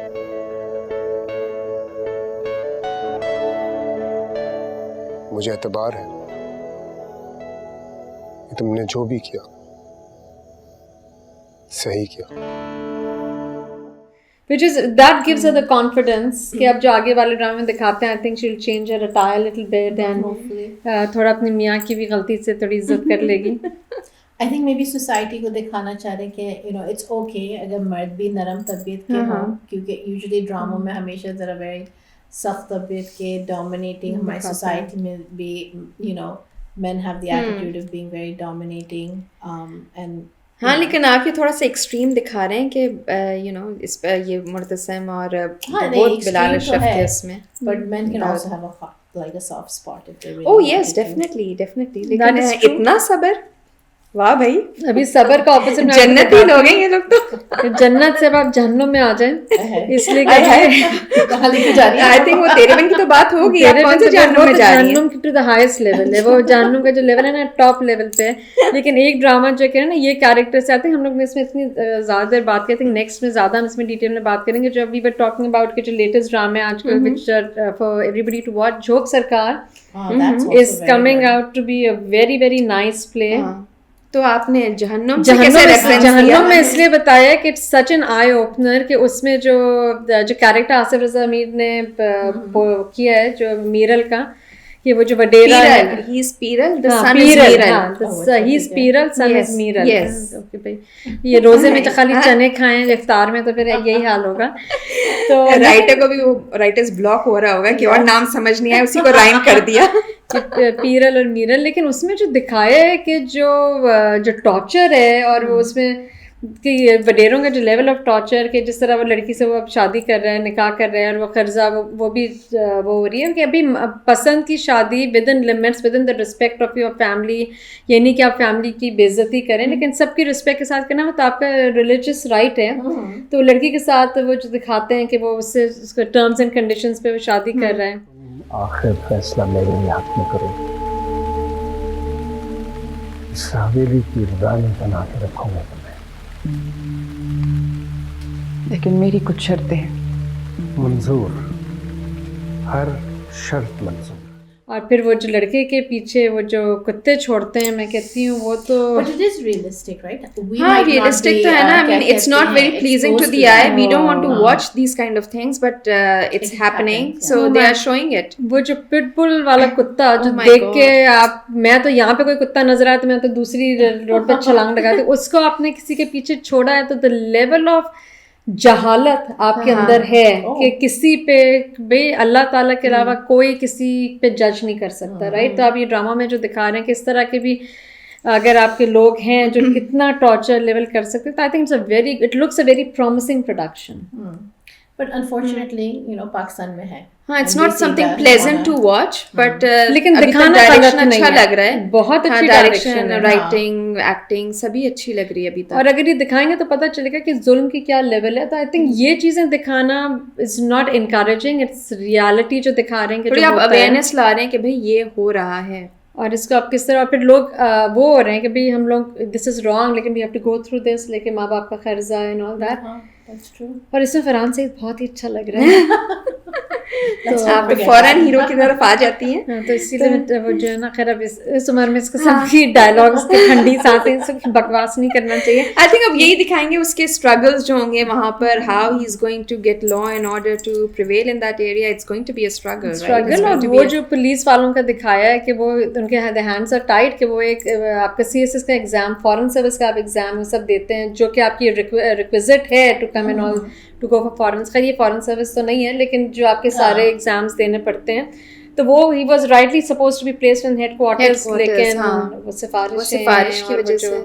मुझे एतबार है कि तुमने जो भी किया सही किया। Which is that gives her the confidence कि अब जो आगे वाले ड्रामे में दिखाते हैं, I think she'll change her attire a little bit and थोड़ा अपनी मियाँ की भी गलती से थोड़ी इज्जत कर लेगी। I think may be society को दिखाना चाह रहे कि यू नो इट्स ओके अगर मर्द भी नरम तबीयत के हों, क्योंकि यूजुअली ड्रामों में हमेशा ज़रा वेरी सख्त तबीयत के डोमिनेटिंग, हमारी सोसाइटी में भी you know men have the attitude of being very dominating and हाँ, लेकिन आप ये थोड़ा सा एक्सट्रीम दिखा रहे हैं कि यू नो इस ये मुर्तज़म और बहुत बिलाल अशरफ के इसमें, but men can also have a like a soft spot if they really oh yes definitely लेकिन इतना सबर वाह भाई, अभी सबर का ऑपोजिट जन्नती लोग हैं ये लोग तो। जन्नत से अब आप जहन्नुम में आ जाएं, इसलिए कहाँ लेके जा रही है? आई थिंक वो तेरे बिन की तो बात होगी, आप कौन से जहन्नुम में जा रही हैं? जहन्नुम की टू द हाईएस्ट लेवल है वो, जहन्नुम का जो लेवल है ना टॉप लेवल पे है। लेकिन एक ड्रामा जो है ना, ये कैरेक्टर से आते हैं, हम लोग इसमें इतनी ज़्यादा देर बात करते हैं, नेक्स्ट में ज़्यादा हम इसमें डिटेल में बात करेंगे। जो वी वर टॉकिंग अबाउट के जो लेटेस्ट ड्रामे आजकल which for everybody to watch, Jhok Sarkar is coming out to be a very very nice play. तो आपने जहन्नुम से कैसे रेफरेंस दिया? जहन्नुम में इसलिए बताया कि it's such an eye opener कि उसमें जो कैरेक्टर आसिफ रजा अमीर ने किया है, जो मीरल का, कि वो जो वडेरा है, he is Peeral, the son is Meeral, he is Peeral, son is Meeral. Yes. Okay भाई, ये रोजे में तो खाली चने खाएं, इफ्तार में तो फिर यही हाल होगा। तो राइटर को भी वो राइटर्स ब्लॉक हो रहा होगा कि और नाम समझ नहीं आया, उसी को राइम कर दिया। पीरल और मीरल। लेकिन उसमें जो दिखाया है कि जो टॉर्चर है, और वो उसमें कि वडेरों का जो लेवल ऑफ टॉर्चर, के जिस तरह वो लड़की से वो अब शादी कर रहा है, निकाह कर रहा है, और वो कर्जा वो भी वो हो रही है कि अभी पसंद की शादी with in limits, with in the respect of your family, ये नहीं कि आप फैमिली की बेइज्जती करें, लेकिन सबकी रिस्पेक्ट के साथ करना वो तो आपका रिलीजियस राइट है। तो लड़की के साथ वो जो दिखाते हैं कि वो उससे उसके टर्म्स एंड कंडीशंस पे वो शादी कर रहा है। आखिर फैसला मेरे हक में करो, इस हवेली की रानी बना के रखूंगा तुम्हें, लेकिन मेरी कुछ शर्तें हैं। मंजूर, हर शर्त मंजूर। और फिर वो जो लड़के के पीछे वो जो कुत्ते छोड़ते हैं, मैं कहती हूँ वो तो But it is realistic, right? We हाँ, might not realistic be, तो है ना, I mean, क्या it's कहते not हैं, very pleasing to exposed the to eye. that. We don't want to हाँ. watch these kind of things, but it's It happening, happens, so yeah. they are showing it. वो जो pitbull वाला कुत्ता जो Oh my देख God. के आप, मैं तो यहाँ पे कोई कुत्ता नजर आया तो मैं तो दूसरी रोड पे छलांग लगाती, उसको आपने किसी के पीछे छोड़ा है, तो द लेवल ऑफ जहालत आपके अंदर है कि किसी पे भाई अल्लाह ताला के अलावा कोई किसी पे जज नहीं कर सकता, राइट? तो आप ये ड्रामा में जो दिखा रहे हैं किस तरह के भी अगर आपके लोग हैं जो कितना टॉर्चर लेवल कर सकते हैं, तो I think it looks a very promising production. But unfortunately, you know, Pakistan में है। हाँ, it's And not they see something that pleasant on to watch, but लेकिन अभी तक दिखाना डायरेक्शन गलत नहीं अच्छा है, लग रहा है, बहुत अच्छी डायरेक्शन, है, राइटिंग, एक्टिंग सभी अच्छी लग रही है अभी तक। और अगर ये दिखाएंगे तो पता चलेगा कि जुल्म की क्या लेवल है। तो आई थिंक ये चीज़ें दिखाना is not encouraging, it's reality जो दिखा रहे हैं कि थोड़ी जो आप होता है। अवेयरनेस ला रहे हैं कि भाई ये हो रहा है, और इसको आप किस तरह, और फिर लोग वो हो रहे हैं कि भाई हम लोग दिस इज़ रॉन्ग, लेकिन we have to go through this, लेके माँ बाप का कर्जा एंड ऑल दैट। हाँ, that's true. और इसमें फरहान सईद बहुत ही अच्छा लग रहा है। Let's तो not आप forget फौरन that. हीरो की तरफ आ जाती हैं। हाँ, तो इसीलिए वो जो है ना, खैर अब इस उम्र में इसके सबकी डायलॉग्स की ठंडी सांसें, सब बकवास नहीं करना चाहिए। आई थिंक अब यही दिखाएंगे उसके स्ट्रगल्स जो होंगे वहां पर, how he is going to get law and order to prevail in that area, it's going to be a struggle. और वो जो पुलिस वालों का दिखाया है कि वो उनके हैंड्स आर टाइट, कि वो एक आपका CSS का एग्जाम, फॉरेन सर्विस का आप एग्जाम सब देते हैं, जो कि आपकी रिक्विजिट है to come in all to go for foreign. खैर ये फॉरेन सर्विस तो नहीं है, लेकिन जो आपके सारे एग्जाम्स देने पड़ते हैं, तो वो he was rightly supposed to be placed in headquarters, लेकिन वो सिफारिश की वजह से,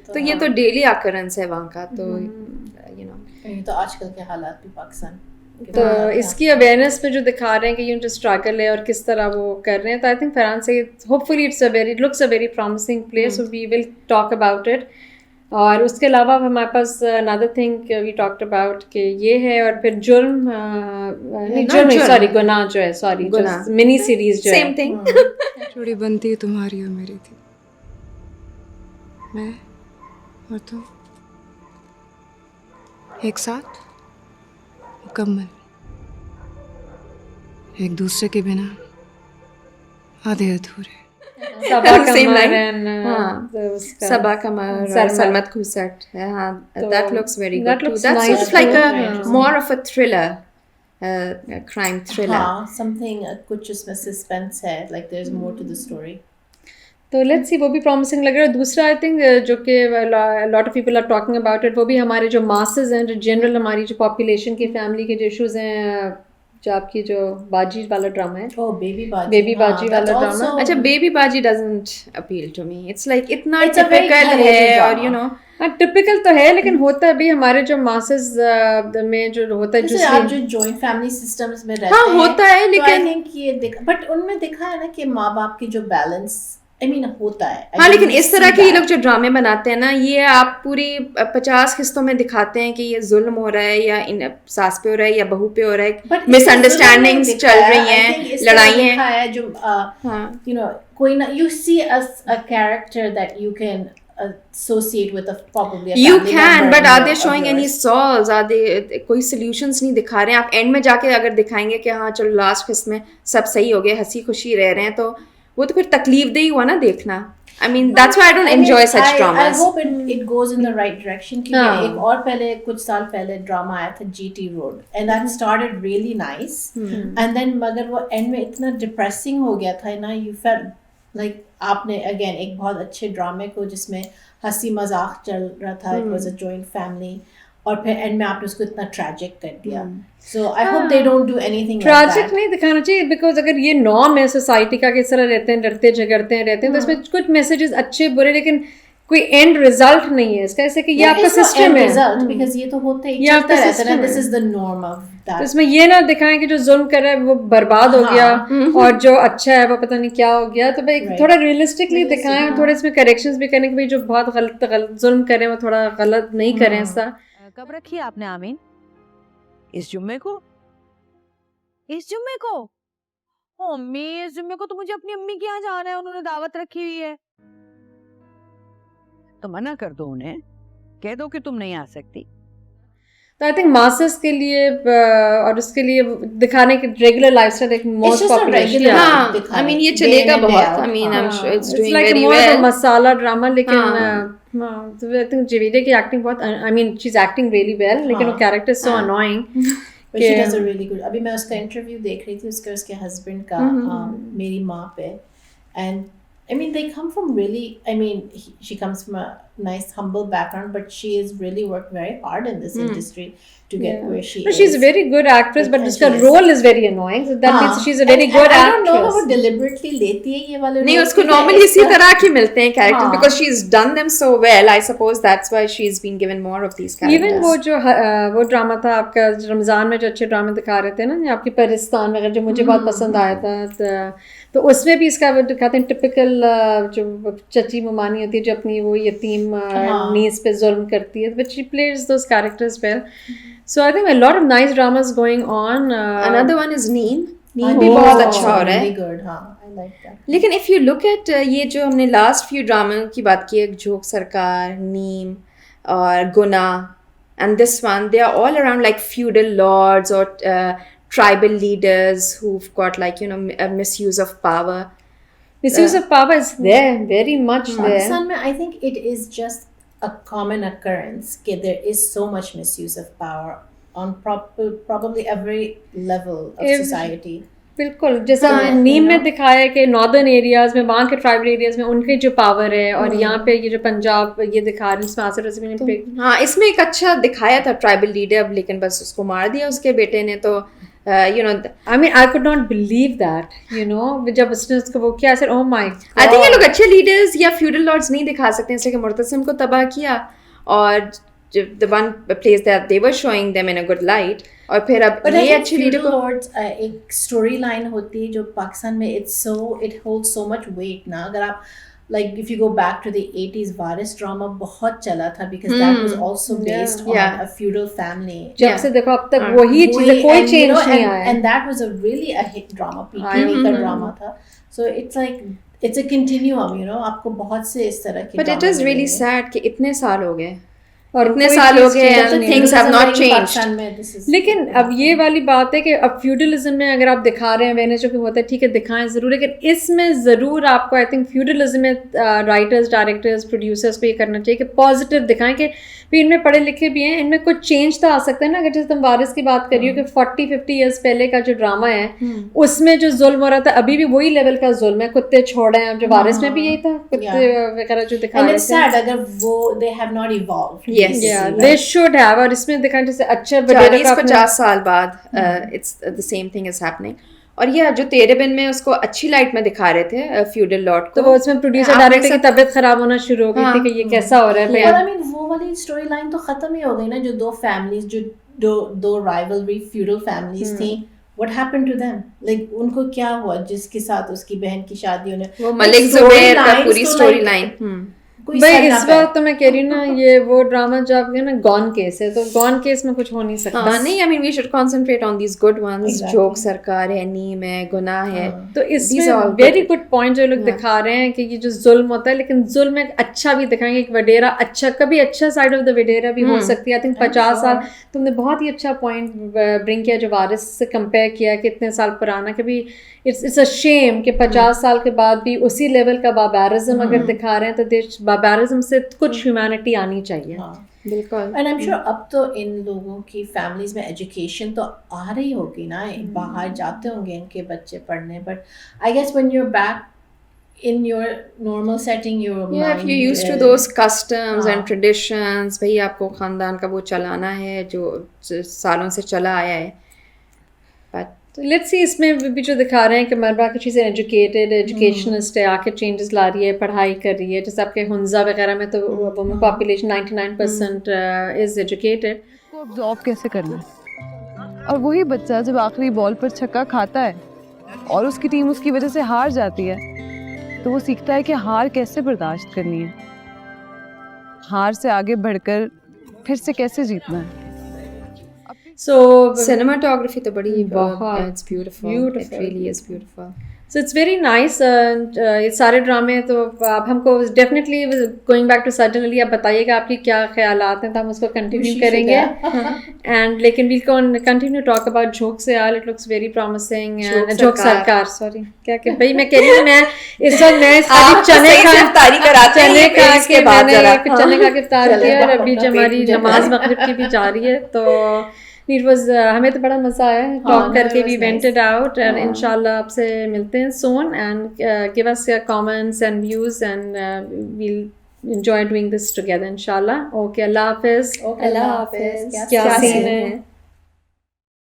तो ये तो डेली अकरेंस है वहाँ का, तो यू नो ये तो आजकल के हालात भी पाकिस्तान के तो हालात इसकी अवेयरनेस पे जो दिखा रहे हैं कि ये जो स्ट्रगल है और किस तरह वो कर रहे हैं, तो आई थिंक फरहान से hopefully it looks a very promising place, so we will talk about it. और उसके अलावा हमारे पास another thing we talked about कि ये है, और फिर गुनाह जो है, सॉरी मिनी सीरीज जो है, सेम थिंग। जोड़ी बनती तुम्हारी और मेरी थी, मैं और तुम एक साथ मुकम्मल, एक दूसरे के बिना आधे अधूरे। सबा Same कमर line. and, हाँ, तो उसका सबा कमर, सलमत। सलमत खुसट, हाँ, तो that looks very that good too. looks That's nice sort of like too. a Yeah. more of a thriller, a crime thriller. हाँ, something कुछ उसमें suspense है, like there's more to the story. तो लेट्स सी, वो भी promising लग रहा है। दूसरा आई थिंक जो कि lot of people are talking about it, वो भी हमारे जो मासेस हैं, जो जनरल हमारी जो पॉपुलेशन की फैमिली के जो इश्यूज हैं, जो आपकी जो बाजी वाला ड्रामा है, Oh, Baby Baji. बेबी हाँ, बाजी that's वाला ड्रामा। also- अच्छा, बेबी बाजी doesn't appeal to me. It's like इतना It's a very typical Khaledi है, और drama. you know हाँ, टिपिकल तो है, लेकिन होता है भी हमारे जो मासेस में जो होता है, जैसे आप जो जॉइंट फैमिली सिस्टम्स में रहते हाँ, हैं, होता है, तो लेकिन आई थिंक ये बट उनमें दिखा है ना कि माँ बाप की जो बैलेंस I mean होता है. हाँ, लेकिन इस तरह के ये लोग जो ड्रामे बनाते हैं ना, ये आप पूरी 50 हिस्सों में दिखाते हैं कि ये जुल्म हो रहा है या इन सास पे हो रहा है या बहू पे हो रहा है, मिसअंडरस्टैंडिंग्स चल रही हैं, लड़ाई हैं जो you know कोई ना, you see a character that you can associate with probably a you family can, member but are they of showing any yours. solves? are they कोई solutions नहीं दिखा रहे हैं. आप एंड में जाके अगर दिखाएंगे कि हाँ चलो लास्ट किस्त में सब सही हो गया, हंसी खुशी रह रहे हैं, तो वो तो फिर तकलीफदेही हुआ ना देखना. I mean that's why I don't enjoy such dramas. I hope it goes in the right direction. क्योंकि एक और पहले कुछ साल पहले ड्रामा आया था GT Road and that started really nice and then मगर वो एंड में इतना डिप्रेसिंग हो गया था ना, you felt like आपने अगेन एक बहुत अच्छे ड्रामे को जिसमें हंसी मजाक चल रहा था, it was a joint family, और फिर एंड में आपने उसको इतना ट्रैजिक कर दिया. So I hope they don't do anything like that. Tragic नहीं दिखाना चाहिए, बिकॉज अगर ये नॉर्म है सोसाइटी का, किस तरह रहते हैं, डरते झगड़ते हैं रहते हैं, तो इसमें कुछ मैसेजेस अच्छे बुरे, लेकिन कोई एंड रिजल्ट नहीं है इसका. ऐसे कि ये आपका सिस्टम है, रिजल्ट बिकॉज़ ये तो होते ही चलता रहता है, this is the norm of that. तो इसमें ये ना दिखाएं कि जो जुल्म कर रहा है वो बर्बाद हो गया और जो अच्छा है वो पता नहीं क्या हो गया. तो भाई थोड़ा रियलिस्टिकली दिखाएं और थोड़े इसमें करेक्शंस भी करें कि भाई जो बहुत गलत जुल्म कर रहे हैं वो थोड़ा गलत नहीं करें. ऐसा कब रखी आपने आमीन? इस जुम्मे को? इस जुम्मे को? ओ अम्मी, इस जुम्मे को तो मुझे अपनी अम्मी के यहाँ जाना है, उन्होंने दावत रखी हुई है. तो मना कर दो उन्हें, कह दो कि तुम नहीं आ सकती. तो आई थिंक मास्टर्स के लिए और उसके लिए दिखाने की रेगुलर लाइफस्टाइल एक मोस्ट पॉपुलर. हाँ, आई मीन ये चलेगा बहुत. I mean I am sure it's doing very well. Masala drama, लेकिन तो आई थिंक जवेरिया की एक्टिंग बहुत, आई mean she is acting really well, लेकिन वो character so annoying. But she does a really good. अभी मैं उसका इंटरव्यू देख रही थी उसके हस्बैंड का मेरी माँ पे, and I mean they come from really, I mean she comes from a nice humble background, but she has really worked very hard in this industry to get where she is. She's a very good actress, but उसका role is very annoying, so that means she's a very good actress. I don't know how deliberately लेती है ये वाले. नहीं, उसको normally इसी तरह के मिलते हैं characters because she's done them so well. I suppose that's why she's been given more of these characters. Even वो जो वो ड्रामा था आपका रमजान में जो अच्छे ड्रामे दिखा रहे थे ना, आपकी परिस्तान वगैरह, जो मुझे बहुत पसंद आया था, तो उसमें भी इसका वो दिखाते हैं टिपिकल जो चची ममानी होती है जो अपनी वो यतीम नीस पे जुल्म करती है, but she plays those characters well. So I think a lot of nice dramas going on. Another one is Neem. Neem भी बहुत अच्छा हो रहा है. लेकिन if you look at ये जो हमने last few drama की बात की, एक झोंक सरकार, नीम और गुना, and this one, they are all around like feudal lords or tribal leaders who've got like, you know, a misuse of power. Misuse of power is there, very much there. Pakistan में I think it is just a common occurrence that there is so much misuse of power on probably every level of society. बिल्कुल, जैसा नीम में दिखाया है कि northern areas में, वहाँ के ट्राइबल एरियाज में उनके जो पावर है, और यहाँ पे ये जो पंजाब ये दिखा रहे हैं इसमें आसिफ रज़ी ने. हाँ, इसमें एक अच्छा दिखाया था ट्राइबल लीडर, लेकिन बस उसको मार दिया उसके बेटे ने. तो you know, I mean I could not believe that, you know, जब उसने उसको वो किया, I said oh my God. I think ये लोग अच्छे लीडर्स या फ्यूडल लॉर्ड्स नहीं दिखा सकते, इसलिए कि मुर्तसिम को तबाह किया, और the one place that they were showing them in a good light, और फिर अब ये अच्छे लीडर को एक स्टोरी लाइन होती है जो पाकिस्तान में it holds so much weight ना. अगर आप like if you go back to the 80s, Waris drama बहुत चला था because that was also based on a feudal family. जब से देखो अब तक वही चीजें, कोई change नहीं आया. And that was a really a hit drama, PTV का drama था. So it's like it's a continuum, you know. आपको बहुत से इस तरह के. But it is really sad कि इतने साल हो गए, और इतने साल हो गए and things have not changed. लेकिन अब ये वाली बात है कि अब फ्यूडलिज्म में अगर आप दिखा रहे हैं वेनेस जो कि होता है, ठीक है दिखाएं ज़रूर, लेकिन इसमें ज़रूर आपको आई थिंक फ्यूडलिज्म में राइटर्स, डायरेक्टर्स, प्रोड्यूसर्स को ये करना चाहिए कि पॉजिटिव दिखाएं कि भी इनमें पढ़े लिखे भी हैं, इनमें कुछ चेंज तो आ सकता है ना. अगर जैसे तुम वारिस की बात कर रही हो कि 40-50 ईयर्स पहले का जो ड्रामा है उसमें जो जुल्म हो रहा था अभी भी वही लेवल का जुल्म है, कुत्ते छोड़ रहे हैं. जो वारिस में भी यही था, कुत्ते वगैरह जो दिखा रहे थे. अगर वो they have not evolved. Yes, they should have. और इसमें दिखाएं जैसे अच्छे 40-50 साल बाद it's the same thing is happening. और यह जो तेरे बिन में उसको अच्छी लाइट में दिखा रहे थे फ्यूडल लॉर्ड को, तो वो उसमें प्रोड्यूसर डायरेक्टर की तबीयत खराब होना शुरू हो गई थी कि ये कैसा हो रहा है. और आई मीन वो वाली स्टोरी लाइन तो खत्म ही हो गई ना, जो दो फैमिलीज, जो दो राइवलरी फ्यूडल फैमिलीज थी, What happened to them? Like उनको क्या हुआ जिसके साथ उसकी बहन की शादी होने वो मलिक ज़ुबैर का पूरी स्टोरी लाइन भाई इस बार तो मैं कह रही हूँ ना ये वो ड्रामा जो आप ना गॉन केस है तो गॉन केस में कुछ हो नहीं सकता नहीं I mean we should concentrate on these good ones Jhok Sarkar है नीम है गुनाह है तो इसमें वेरी गुड पॉइंट जो लोग दिखा रहे हैं कि ये जो जुल्म होता है लेकिन जुल्म एक अच्छा भी दिखाएंगे एक वडेरा अच्छा कभी अच्छा साइड ऑफ द वडेरा भी हो सकती है आई थिंक 50 साल तुमने बहुत ही अच्छा पॉइंट ब्रिंग किया जो वारिस से कंपेयर किया कि इतने साल पुराना कभी इट्स अ शेम कि 50 साल के बाद भी उसी लेवल का बार्बारिज्म अगर दिखा रहे हैं तो देश बार्बारिज्म से कुछ ह्यूमैनिटी आनी चाहिए बिल्कुल एंड आई एम श्योर अब तो इन लोगों की फैमिलीज में एजुकेशन तो आ रही होगी ना बाहर जाते होंगे इनके बच्चे पढ़ने but I guess when you are back in your normal setting your yeah if you're used to those customs and traditions भाई आपको खानदान का वो चलाना है जो सालों से चला आया है but लेट्स सी इसमें भी जो दिखा रहे हैं कि मरबा की चीज़ें एजुकेटेड एजुकेशनिस्ट है आके चेंजेस ला रही है पढ़ाई कर रही है जैसे आपके हुंजा वगैरह में तो वुमेन पॉपुलेशन 99% इज एजुकेटेड को अब्जॉर्ब कैसे करना है और वही बच्चा जब आखिरी बॉल पर छक्का खाता है और उसकी टीम उसकी वजह से हार जाती है तो वो सीखता है कि हार कैसे बर्दाश्त करनी है हार से आगे बढ़कर फिर से कैसे जीतना है So cinematography तो बड़ी it's beautiful. It really is beautiful. So it's very nice. ये सारे ड्रामे तो आप हमको definitely going back to Sajjan Ali आप बताइएगा आपकी क्या ख्यालात हैं तो हम उसको कंटिन्यू करेंगे and लेकिन we'll continue talk about Jhok Seyal. It looks very promising and Jhok Sarkar sorry क्या कि भाई मैं कह रही हूँ मैं इस वक्त मैं सारी चने खा के मैंने चने खा के इफ्तार किया और अभी हमारी नमाज मगरिब की भी जा रही है तो It was हमें तो बड़ा मज़ा आया टॉक करके we went it out and इंशाल्लाह आपसे मिलते हैं soon and give us your comments and views and we'll enjoy doing this together इंशाल्लाह okay अल्लाह हाफ़िज़ अल्लाह हाफ़िज़ क्या सीन है